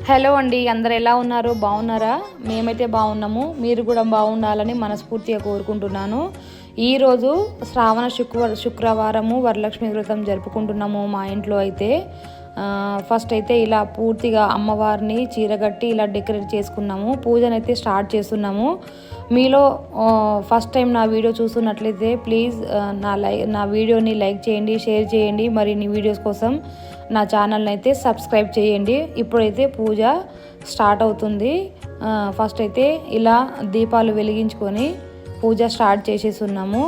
Hello అండి, అందరు ఎలా ఉన్నారు? బాగున్నారా? మేమైతే బాగున్నాము. మీరు కూడా బాగుండాలని మనస్ఫూర్తిగా కోరుకుంటున్నాను. ఈరోజు శ్రావణ శుక్రవారము వరలక్ష్మి వ్రతం జరుపుకుంటున్నాము మా ఇంట్లో అయితే. ఫస్ట్ అయితే ఇలా పూర్తిగా అమ్మవారిని చీరగట్టి ఇలా డెకరేట్ చేసుకున్నాము. పూజనైతే స్టార్ట్ చేస్తున్నాము. మీలో ఫస్ట్ టైం నా వీడియో చూస్తున్నట్లయితే ప్లీజ్ నా వీడియోని లైక్ చేయండి, షేర్ చేయండి. మరిన్ని వీడియోస్ కోసం నా ఛానల్ని అయితే సబ్స్క్రైబ్ చేయండి. ఇప్పుడైతే పూజ స్టార్ట్ అవుతుంది. ఫస్ట్ అయితే ఇలా దీపాలు వెలిగించుకొని పూజ స్టార్ట్ చేసేస్తున్నాము.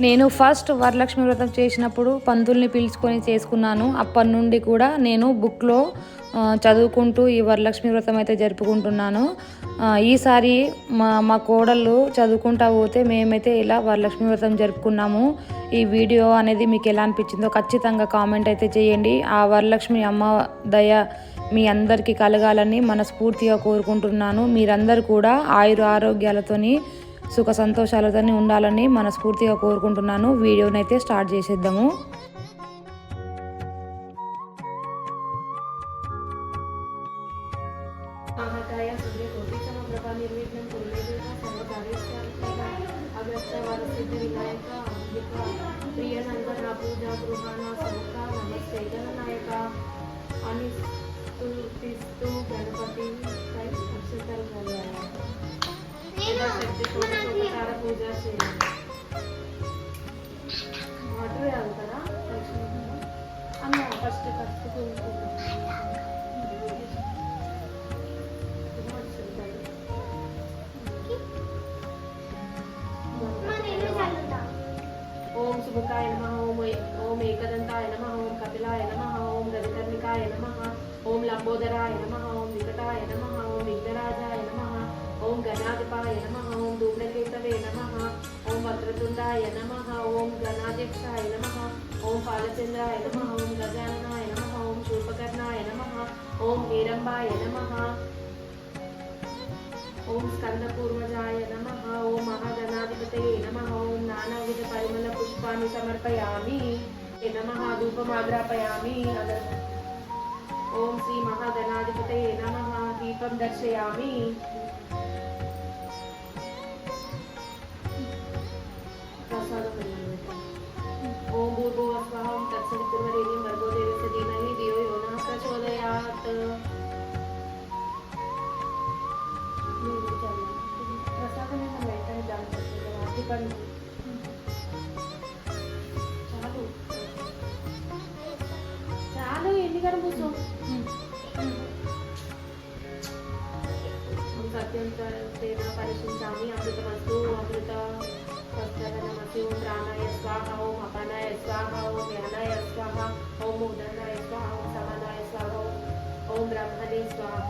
నేను ఫస్ట్ వరలక్ష్మి వ్రతం చేసినప్పుడు పంతుల్ని పిలుచుకొని చేసుకున్నాను. అప్పటి నుండి కూడా నేను బుక్లో చదువుకుంటూ ఈ వరలక్ష్మి వ్రతం అయితే జరుపుకుంటున్నాను. ఈసారి మా కోడళ్ళు చదువుకుంటా పోతే మేమైతే ఇలా వరలక్ష్మి వ్రతం జరుపుకున్నాము. ఈ వీడియో అనేది మీకు ఎలా అనిపించిందో ఖచ్చితంగా కామెంట్ అయితే చేయండి. ఆ వరలక్ష్మి అమ్మ దయ మీ అందరికీ కలగాలని మనస్ఫూర్తిగా కోరుకుంటున్నాను. మీరందరూ కూడా ఆరోగ్యాలతోని సుఖ సంతోషాలతో ఉండాలని మనస్ఫూర్తిగా కోరుకుంటున్నాను. వీడియోనైతే స్టార్ట్ చేసేద్దాము. వాటర్ వేయాలి కదా అన్న ఫస్ట్ ఓం శుభకాయ నమః, ఓం ఏకదంతాయ నమః, ఓం కపిలాయ నమః, ఓం గజకర్ణికాయ నమః, ఓం లంబోదరాయ నమః, ఓం వికటాయ నమః, ఓం విఘ్నరాజాయ నమః, ఓం గణాధిపాయ నమః, ఓం ధూమ్రకేతవే నమః, ఓం వక్రతుండాయ నమః, ఓం గణాధ్యక్షాయ నమః, ఓం పాలచంద్రాయ నమః, ఓం గజాననాయ నమః, ఓం శూర్పకర్ణాయ నమః, ఓం హేరంబాయ నమః, ఓం స్కందపూర్వజాయ నమః, ఓం మహాగణాధిపతయే నమః, ఓం నానావిధ పరిమళ పుష్పాన్ని సమర్పయామి నమః, ధూపమాగ్రాపయామి. ఓం శ్రీ మహాగణాధిపతయే నమః, దీపం దర్శయామి. ఓం భూర్భువస్వః ఓం తత్సవితుర్వరేణ్యం భర్గో దేవస్య ధీమహి ధియో యో నః ప్రచోదయాత్. ప్రసాదమైన వెంటనే దాని పండు చాలు చాలు ఎన్ని గరం కూర్చో. సత్యం పరిశీలించామి అమృతమస్తు అమృత నమస్తే. ఓం ప్రాణాయ స్వాహ, ఓం అపానాయ స్వాహ, ఓం యానాయ స్వాహ, ఓం ఉదనాయ స్వాహ, ఓం సమానాయ స్వాహ, ఓం బ్రహ్మణే స్వాహ.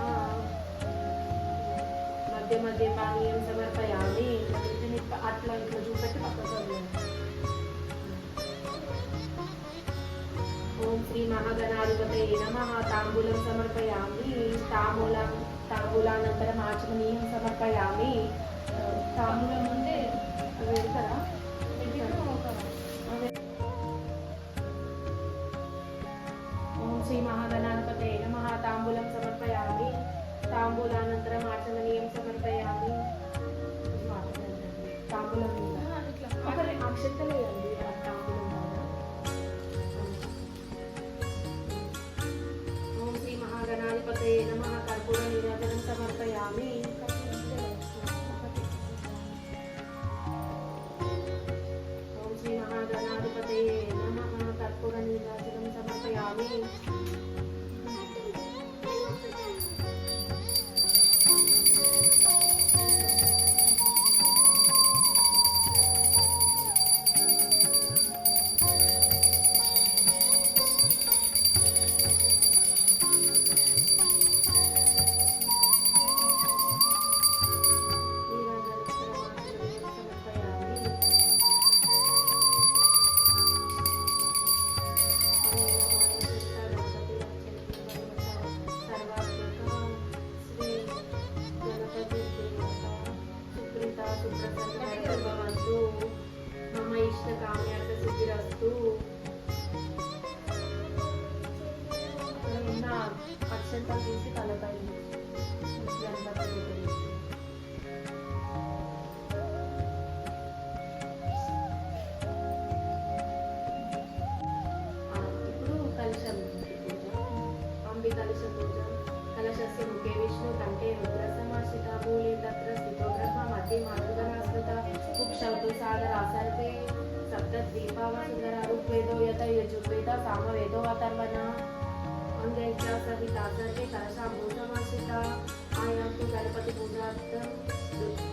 మధ్య మధ్య పానీయం సమర్పయామి. అట్లా ఇట్లా చూపెట్టి పక్కకు. ఓం శ్రీ మహాగణాధిపతయే నమః, తాంబూలం సమర్పయామి. తాంబూలానంతరం ఆచమనీయం సమర్పయామి. తాంబూలం ముందే పెడతారా? ఓం శ్రీ మహాగణాధిపతయే నమః, తాంబూలం సమర్పయామి. తాంబూలానంతరం ఆచమనీయం సమర్పయామి. తాంబూలం అక్షంతలు వేయండి. ఓం శ్రీ మహాగణాధిపతయే నమః, కర్పూర నీరాజనం సమర్పయామి. ఓం శ్రీ మహాగణాధిపతయే నమః, కర్పూర నీరాజనం సమర్పయామి. అక్షంతలు తీసి తలపై గణపతి ఇప్పుడు కలశం పూజ. అంబి కలశ పూజ. కలశస్య ముఖే విష్ణు కంఠే రుద్రసమాశ్రిత మూలే తత్ర స్థితో బ్రహ్మ మధ్యే మాతృగణాస్మృత కుక్షౌతు సాగరాసర్పే సప్తద్వీపావ సుందర ఋగ్వేదో యత యజుర్వేద సామవేదో అథర్వణ అంగైత్య సహితా సర్వే కలశాభూతమాశ్రిత ఆయాంతు గణపతి పూజార్థం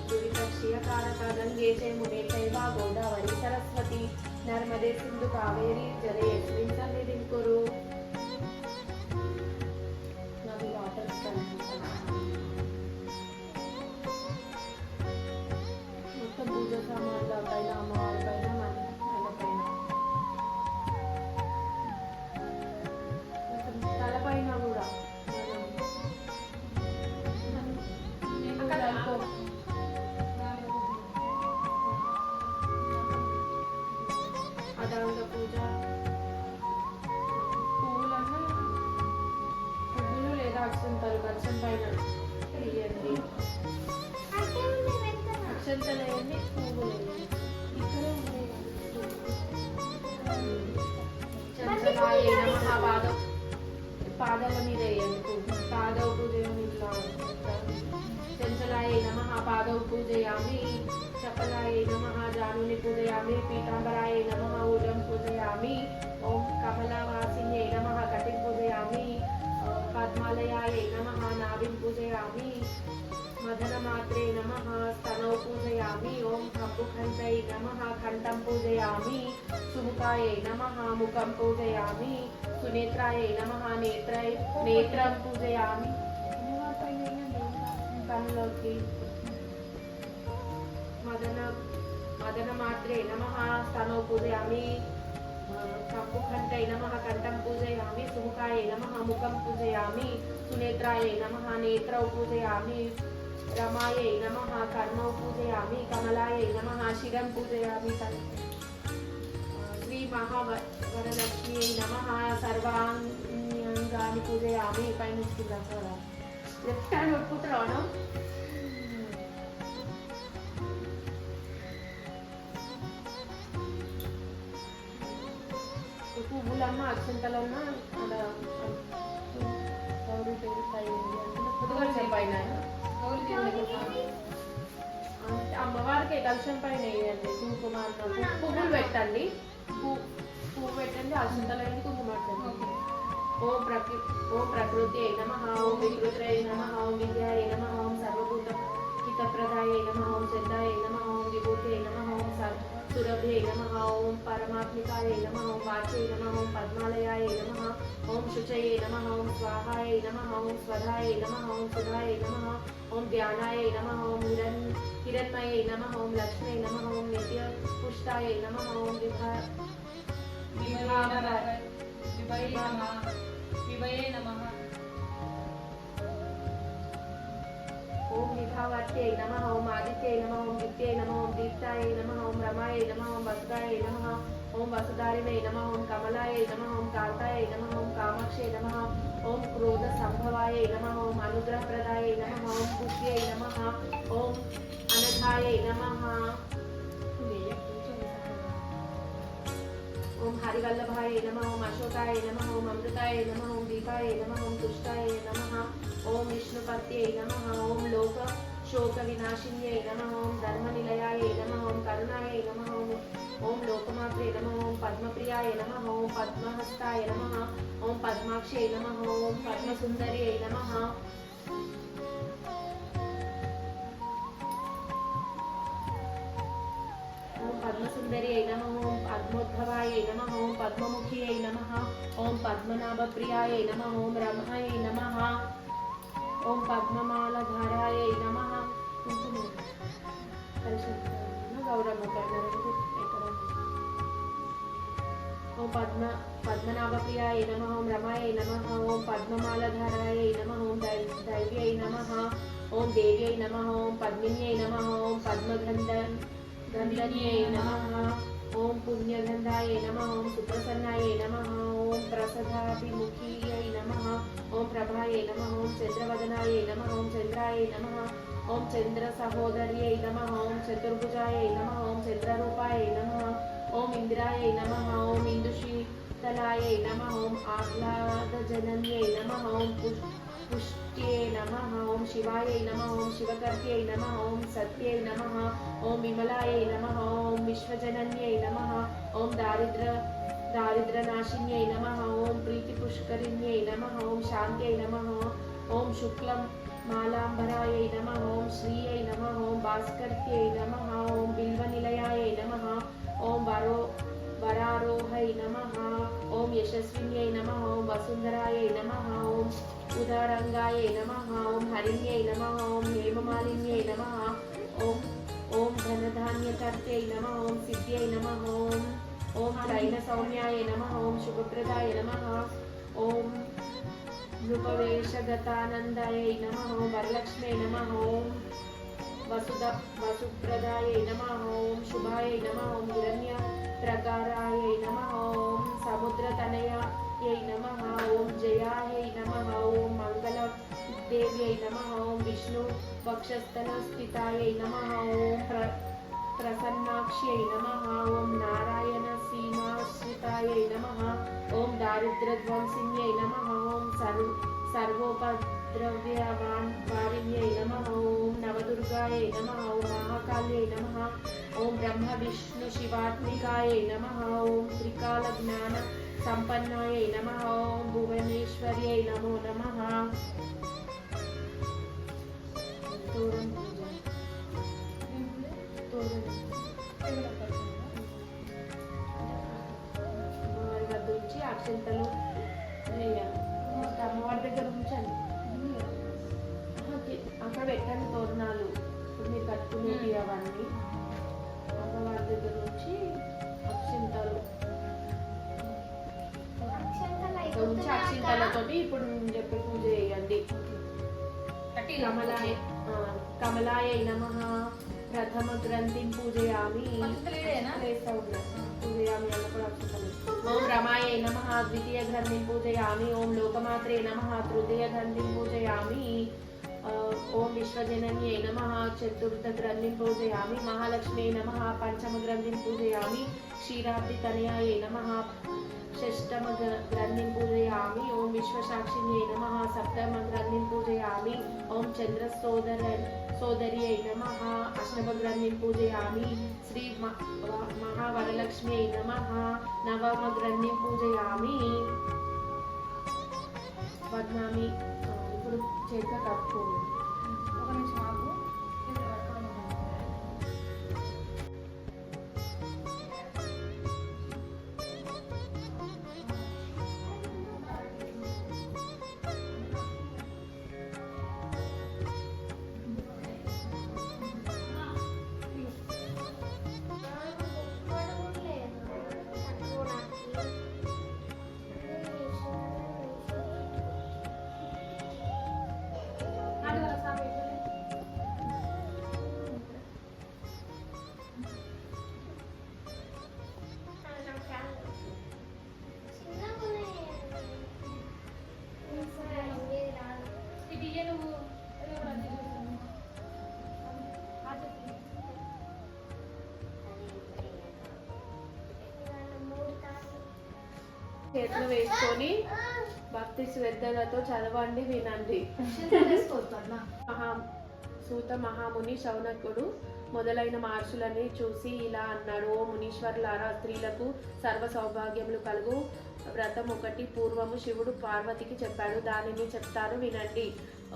దురితక్షయకారక గంగే చ మునే చైవ గోదావరి సరస్వతి నర్మదే సింధు కావేరి జలే యస్మిన్ సన్నిధిం కురు. నాకు వాటర్ మొత్తం పూజ సామాన్ల పైన అమ్మవారి పైన మన పైన తలపైన కూడా అదాంగ పూజ. పువ్వులు లేదా అక్షంతలు కలశం పైన వేయండి. అక్షంతలు వేయండి, పువ్వులు వేయండి. చంచలాయ నమః పాదాల మీద వేయండి. పాదౌ పూజయామి. ఇట్లా చంచలాయ నమః పాదౌ పూజయామి. చపలాయ నమః జానుని పూజయామి. పీతాంబరాయ నమః ఊర్ధ్వం పూజయామి. ఓం కమలవాసిన్యై నమః కటిం పూజయామి. పద్మాలయాయ నమః నాభిం పూజయామి. మదనమాత్రే నమః స్తనౌ పూజయామి. ఓం కంబుఖండై నమః కంఠం పూజయామి. సుముఖాయ నమః ముఖం పూజయామి. సునేత్రాయ నమః నేత్రం పూజయామి. కన్నులోకి. మదనమాత్రే నమః స్తనౌ పూజయామి. కంబుఖండై నమః కంఠం పూజయామి. సుముఖాయ నమః ముఖం పూజయామి. సునేత్రాయ నమః నేత్రౌ పూజయామి. రమాయై నమః కర్ణౌ పూజయామి. కమలాయై నమః శిరం పూజయామి. శ్రీ మహావరలక్ష్మ్యై నమః సర్వాంగాన్ని పూజయామి. పైన లెఫ్ట్ హ్యాండ్ పట్టుకుంటున్నాను. పువ్వులన్నా అక్షంతలన్నా అలా గౌరీ పెరుగుతాయి పైన అమ్మవారికి కలశం పైన వేయండి. కుంకుమ పువ్వులు పెట్టండి. పువ్వు పెట్టండి. అక్షంతలు వేయండి, కుంకుమ పెట్టండి. ఓం ప్రకృతి నమః. ఓం వికృత్రై నమః. ఓం విద్యాయ నమః. ఓం సర్వభూత హితప్రదాయ నమః. ఓం చందాయ నమః. ఓం విభూతే నమః. ఓం సురభ్యై నమః. ఓం పరమాత్మికాయ నమః. ఓం వాచ్యై నమః. ఓం పద్మాలయాయ నమః. ఓం శుచయే నమః. ఓం స్వాహాయ నమః. ఓం స్వధాయ నమః. ఓం సుధాయ నమః. ఓం ధ్యానాయ నమః. ఓం హిరణ్మయే నమః. ఓం లక్ష్మీ నమః. ఓం నిత్య పుష్టాయ నమః. ఓం విభయే నమః. ఓం విభావర్త్యై నమః. ఓం ఆదిత్యై నమః. ఓం విద్యై నమః. ఓం దీప్తాయై నమః. ఓం రమాయై నమః. ఓం వసుదాయై నమః. ఓం వసుధారిణై నమః. ఓం కమలాయై నమః. ఓం కాంతాయై నమః. ఓం కామాక్షై నమః. ఓం క్రోధ సంభవాయై నమః. ఓం అనుగ్రహప్రదాయై నమః. ఓం బుద్ధ్యై నమః. ఓం అనఘాయై నమః. ఓం హరివల్లభాయ నమః. ఓం అశోకాయ నమః. ఓం అమృతాయ నమః. ఓం దీపాయ నమః. ఓం తుష్టాయ నమః. ఓం విష్ణుపత్యై నమః. ఓం లోక శోక వినాశిన్యై నమః. ఓం ధర్మనిలయాయ నమః. ఓం కరుణాయ నమః. ఓం లోకమాత్రే నమః. ఓం పద్మప్రియాయ నమః. ఓం పద్మహస్తాయ నమః. ఓం పద్మాక్షై నమః. ఓం పద్మసుందర్యై నమః. ఓం పద్మసుందర్యై నమః. ఓం పద్మోద్భవాయ నమః. ఓం పద్మముఖ్యై నమః. ఓం పద్మనాభప్రియాయ నమః. ఓం రమాయ నమః. ఓం పద్మమాలధారాయ నమః. గౌరమ్మ ఓం పద్మనాభప్రియాయ నమః. ఓం రమాయ నమః. ఓం పద్మమాలధారాయ నమః. ఓం దైవ్యై నమః. ఓం దేవ్యై నమః. ఓం పద్మిన్యై నమః. ఓం గంధన్యై నమః. ఓం పుణ్యగంధాయ నమః. ఓం సుప్రసన్నాయ నమః. ఓం ప్రసదాభిముఖీయై నమః. ఓం ప్రభాయే నమః ఓం చంద్రవదనాయే నమః ఓం చంద్రాయే నమః ఓం చంద్ర సహోదర్యై నమః ఓం చతుర్భుజాయై నమః ఓం చంద్రరూపాయై నమః ఓం ఇంద్రాయై నమః ఓం ఇందుశీతలాయై నమః ఓం ఆహ్లాదజనన్యై నమః ఓం పుష్ట్యై నమః ఓం శివాయై నమః ఓం శివకర్త్యై నమః ఓం సత్యై నమః ఓం విమలాయై నమః ఓం విశ్వజనన్యై నమః ఓం దారిద్ర్యనాశిన్యై నమః ఓం ప్రీతిపుష్కరిణ్యై నమః ఓం శాంత్యై నమః ఓం శుక్లం మాలాంబరాయై నమః ఓం శ్రీయై నమః ఓం భాస్కర్త్యై నమః ఓం బిల్వనిలయాయై నమః ఓం వరారోహై నమః ఓం యశస్విన్యై నమః ఓం వసుంధరాయై నమః ఓం ఉదారంగాయై నమః ఓం హరిణ్యై నమః ఓం హేమమాలిన్యై నమః ఓం ధనధాన్యకర్త్యై నమః ఓం సిద్ధ్యై నమః ఓం త్రైణ సౌమ్యాయ నమః ఓం శుభప్రదాయ నమః ఓం నృపవేషగతానందాయై నమః ఓం వరలక్ష్మ్యై నమః ఓం వసుప్రదాయై నమః ఓం శుభాయై నమః ఓం హిరణ్య ప్రకారాయై నమః ఓం సముద్రతనయాయై నమః ఓం జయాయై నమః ఓం మంగళదేవ్యై నమః ఓం విష్ణు వక్షస్థల స్థితాయై నమః ఓం ప్రసన్నాక్ష్యై నమః ఓం నారాయణ సీమాశ్రితాయై నమః ఓం దారిద్ర్యధ్వంసిన్యై నమః ఓం సర్వోపద్రవ్యవారిణ్యై నమః ఓం నవదుర్గాయై నమః ఓం మహాకాళ్యై నమః ఓం బ్రహ్మ విష్ణు శివాత్మికాయై నమః ఓం త్రికాల జ్ఞాన సంపన్నాయై నమః ఓం భువనేశ్వర్యై నమో నమః. అమ్మవారి వద్ద ఉంచి అక్షంతలు వేయాలి. అమ్మవారి దగ్గర ఉంచండి, అక్కడ పెట్టండి తోరణాలు. ఇప్పుడు మీరు కట్టుకునేవి అవన్నీ అమ్మవారి దగ్గర నుంచి అక్షింతలు ఉంచి అక్షింతలతోటి ఇప్పుడు నేను చెప్పే పూజ చేయండి. కమలాయై నమః ప్రథమ గ్రంథిం పూజయామి. పూజయామి అన్నప్పుడు అక్షింతలు. ఓం రమాయై నమః ద్వితీయ గ్రంథిం పూజయామి. ఓం లోకమాత్రే నమః తృతీయ గ్రంథిం పూజయామి. ఓం విశ్వజనన్యై నమః చతుర్థ గ్రంథిం పూజయామి. మహాలక్ష్మ్యై నమః పంచమ గ్రంథిం పూజయామి. క్షీరాబ్ది తనయాయై నమః షష్టమ గ్రంథిం పూజయామి. ఓం విశ్వసాక్షిన్యై నమః సప్తమ గ్రంథిం పూజయామి. ఓం చంద్ర సోదర్యై నమః అష్టమ గ్రంథిం పూజయామి. శ్రీ మహావరలక్ష్మ్యై నమః నవమ గ్రంథిం పూజయామి. వద్నామి. ఇప్పుడు చేత కప్పుకోండి. ఒక నిమిషం ఆగు. చేతులు వేసుకొని భక్తి శ్రద్ధలతో చదవండి, వినండి. సూత మహాముని శౌనకుడు మొదలైన మహర్షులని చూసి ఇలా అన్నాడు. ఓ మునీశ్వర్లారా, స్త్రీలకు సర్వ సౌభాగ్యములు కలుగు వ్రతం ఒకటి పూర్వము శివుడు పార్వతికి చెప్పాడు. దానిని చెప్తారు, వినండి.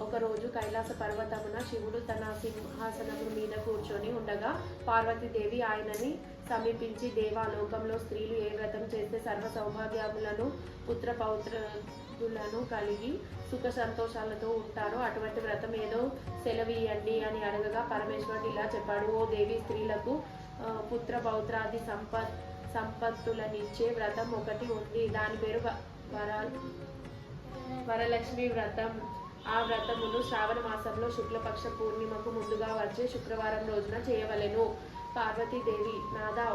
ఒకరోజు కైలాస పర్వతమున శివుడు తన సింహాసనము మీద కూర్చొని ఉండగా పార్వతీదేవి ఆయనని సమీపించి, దేవాలోకంలో స్త్రీలు ఏ వ్రతం చేస్తే సర్వ సౌభాగ్యములను పుత్ర పౌత్రులను కలిగి సుఖ సంతోషాలతో ఉంటారో అటువంటి వ్రతం ఏదో సెలవీయండి అని అడగగా పరమేశ్వరుడు ఇలా చెప్పాడు. ఓ దేవి, స్త్రీలకు పుత్ర పౌత్రాది సంపత్తులనిచ్చే వ్రతం ఒకటి ఉంది. దాని పేరు వరలక్ష్మి వ్రతం. ఆ వ్రతమును శ్రావణ మాసంలో శుక్లపక్ష పూర్ణిమకు ముందుగా వచ్చే శుక్రవారం రోజున చేయవలెను. పార్వతీదేవి, నాదా,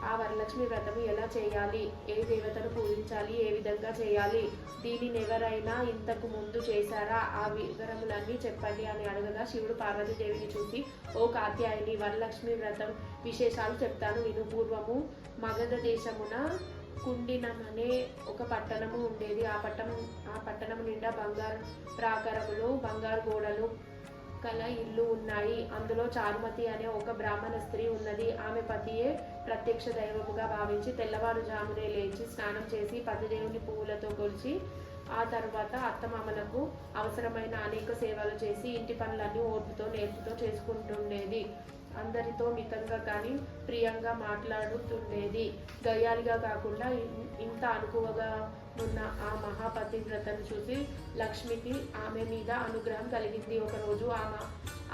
ఆ వరలక్ష్మి వ్రతము ఎలా చేయాలి, ఏ దేవతను పూజించాలి, ఏ విధంగా చేయాలి, దీనిని ఎవరైనా ఇంతకు ముందు చేశారా, ఆ వివరములన్నీ చెప్పండి అని అడగగా శివుడు పార్వతీదేవిని చూసి, ఓ కాత్యాయని, వరలక్ష్మి వ్రతం విశేషాలు చెప్తాను విను. పూర్వము మగధ దేశమున కుండినమనే ఒక పట్టణము ఉండేది. ఆ పట్టణము నిండా బంగారు ప్రాకారములు, బంగారు గోడలు కల ఇల్లు ఉన్నాయి. అందులో చారుమతి అనే ఒక బ్రాహ్మణ స్త్రీ ఉన్నది. ఆమె పతియే ప్రత్యక్ష దైవముగా భావించి తెల్లవారుజామునే లేచి స్నానం చేసి పతిదేవుని పువ్వులతో కొలిచి ఆ తర్వాత అత్తమామలకు అవసరమైన అనేక సేవలు చేసి ఇంటి పనులన్నీ ఓర్పుతో నేర్పుతో చేసుకుంటుండేది. అందరితో మితంగా కానీ ప్రియంగా మాట్లాడుతుండేది. గయ్యాలిగా కాకుండా ఇంత అనుకువగా ఉన్న ఆ మహాపతివ్రతను చూసి లక్ష్మికి ఆమె మీద అనుగ్రహం కలిగింది. ఒకరోజు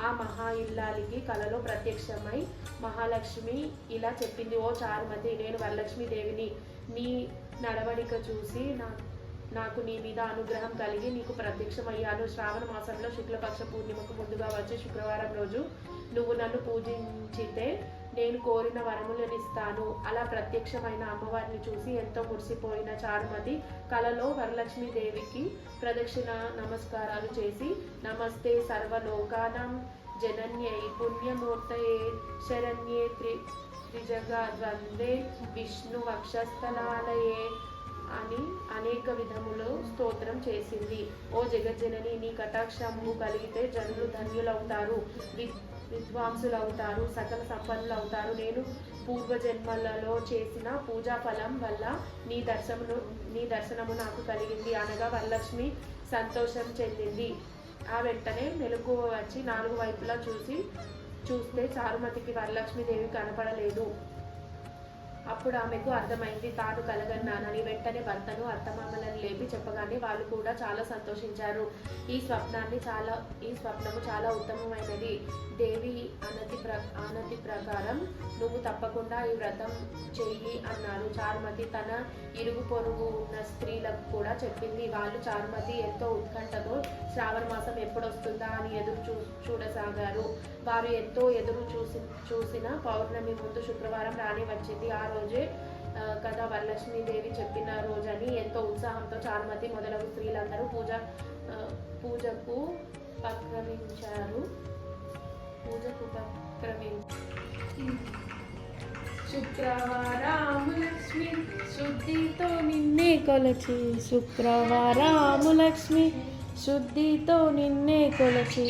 ఆ మహా ఇల్లాలికి కలలో ప్రత్యక్షమై మహాలక్ష్మి ఇలా చెప్పింది, ఓ చారుమతి, నేను వరలక్ష్మీదేవిని. నీ నడవడిక చూసి నాకు నీ మీద అనుగ్రహం కలిగి నీకు ప్రత్యక్షమయ్యాను. శ్రావణ మాసంలో శుక్లపక్ష పూర్ణిమకు ముందుగా వచ్చే శుక్రవారం రోజు నువ్వు నన్ను పూజించితే నేను కోరిన వరములనిస్తాను. అలా ప్రత్యక్షమైన అమ్మవారిని చూసి ఎంతో మురిసిపోయిన చారుమతి కలలో వరలక్ష్మీదేవికి ప్రదక్షిణ నమస్కారాలు చేసి, నమస్తే సర్వలోకానాం జనన్యై పుణ్యమూర్తయే శరణ్యే త్రిజగద్వందే విష్ణు వక్షస్థలాలయే అని అనేక విధములు స్తోత్రం చేసింది. ఓ జగజ్జనని, నీ కటాక్షము కలిగితే జనులు ధన్యులవుతారు, విద్వాంసులవుతారు, సకల సంపన్నులవుతారు. నేను పూర్వజన్మలలో చేసిన పూజా ఫలం వల్ల నీ దర్శనము నాకు కలిగింది అనగా వరలక్ష్మి సంతోషం చెందింది. ఆ వెంటనే మెలకువ వచ్చి 4 వైపులా చూస్తే చారుమతికి వరలక్ష్మీదేవి కనపడలేదు. అప్పుడు ఆమెకు అర్థమైంది తాను కలగన్నానని. వెంటనే భర్తను అత్తమామలను లేపి చెప్పగానే వాళ్ళు కూడా చాలా సంతోషించారు. ఈ స్వప్నము చాలా ఉత్తమమైనది. దేవి ఆనతి ప్రకారం నువ్వు తప్పకుండా ఈ వ్రతం చెయ్యి అన్నారు. చారుమతి తన ఇరుగు పొరుగు ఉన్న స్త్రీలకు కూడా చెప్పింది. వాళ్ళు చారుమతి ఎంతో ఉత్కంఠతో శ్రావణ మాసం ఎప్పుడొస్తుందా అని ఎదురు చూడసాగారు. వారు ఎంతో ఎదురు చూసిన పౌర్ణమి ముందు శుక్రవారం రాని వచ్చింది. ఆ రోజే కదా వరలక్ష్మీదేవి చెప్పిన రోజని ఎంతో ఉత్సాహంతో చారుమతి మొదలగు స్త్రీలందరూ పూజకు ఉపక్రమించారు. శుక్రవారము లక్ష్మి శుద్ధితో నిన్నే కొలచి, శుక్రవారము లక్ష్మి శుద్ధితో నిన్నే కొలచి,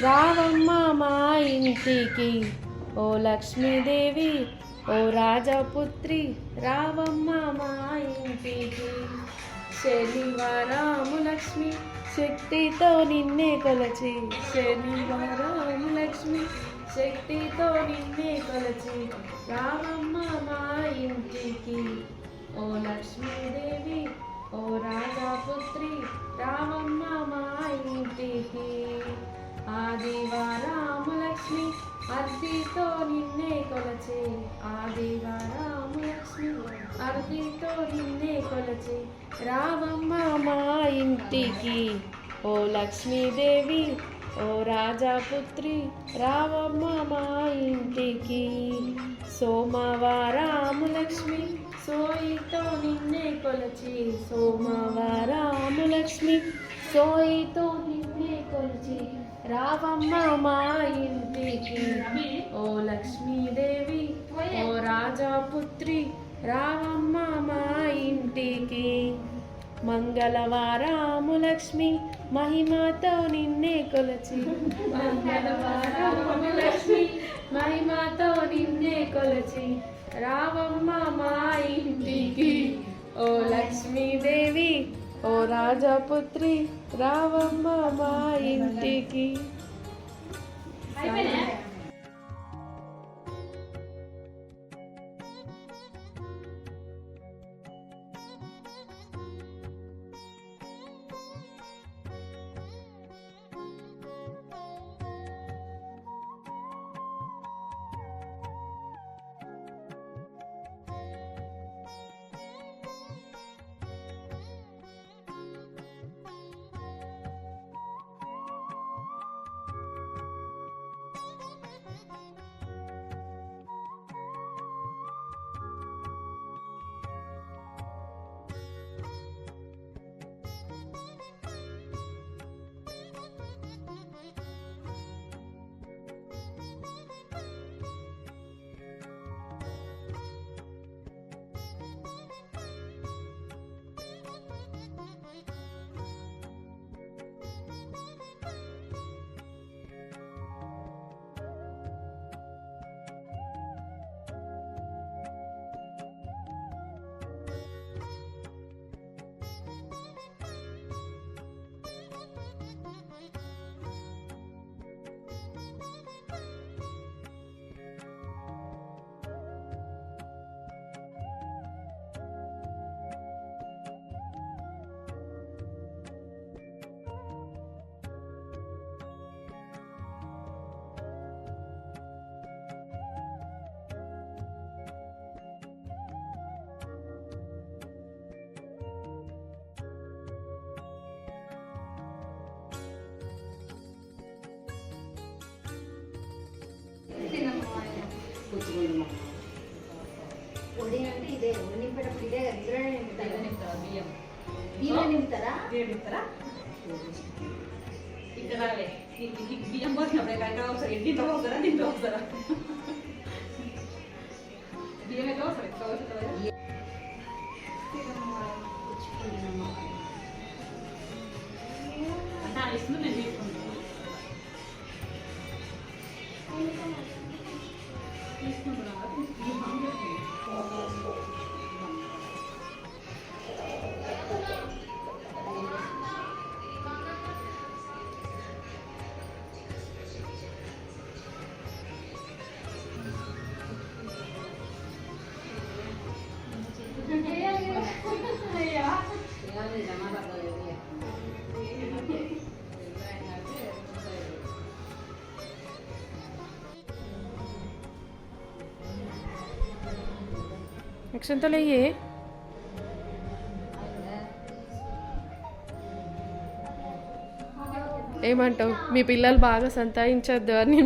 రావమ్మ మా ఇంటికి ఓ లక్ష్మీదేవి, ఓ రాజపుత్రి, రావమ్మ మా ఇంటికి. శనివారము లక్ష్మి శక్తితో నిన్నే కొలచి, శనివారము లక్ష్మి శక్తితో నిన్నే కొలచి, రావమ్మ మా ఇంటికి ఓ లక్ష్మీదేవి, ఓ రాజపుత్రి, రావమ్మ మా ఇంటికి. ఆదివారము లక్ష్మి అర్ధితో నిన్నే కొలచి, ఆదివారము లక్ష్మి అర్ధితో నిన్నే కొలచి, రావమ్మ మా ఇంటికి ఓ లక్ష్మీదేవి, ఓ రాజపుత్రి, రావమ్మ మా ఇంటికి. సోమవారము లక్ష్మి సోయితో నిన్నే కొలచి, సోమవారము లక్ష్మి సోయితో నిన్నే కొలచి, రావమ్మ మా ఇంటికి ఓ లక్ష్మీదేవి, ఓ రాజపుత్రి, రావమ్మ మా ఇంటికి. మంగళవారము లక్ష్మి మహిమతో నిన్నే కొలచి, మంగళవారము లక్ష్మి మహిమతో నిన్నే కొలచి, రావమ్మ మా ఇంటికి ఓ లక్ష్మీదేవి, ఓ రాజపుత్రి, రావమ్మ మా ఇంటికి. ఇక్కడ బియ్యం పోసినప్పుడు ఎక్కడ ఒకసారి దీంట్లో పోస్తారా దీంట్లో వస్తారా బియ్యం ఎట్లా వస్తారు ఎట్లా వస్తారు అంటే ఆ ఇస్తుంది నేను తీసుకుంటాను అక్షంతలు అయ్యే ఏమంటావు మీ పిల్లలు బాగా సంతాయించద్దు అని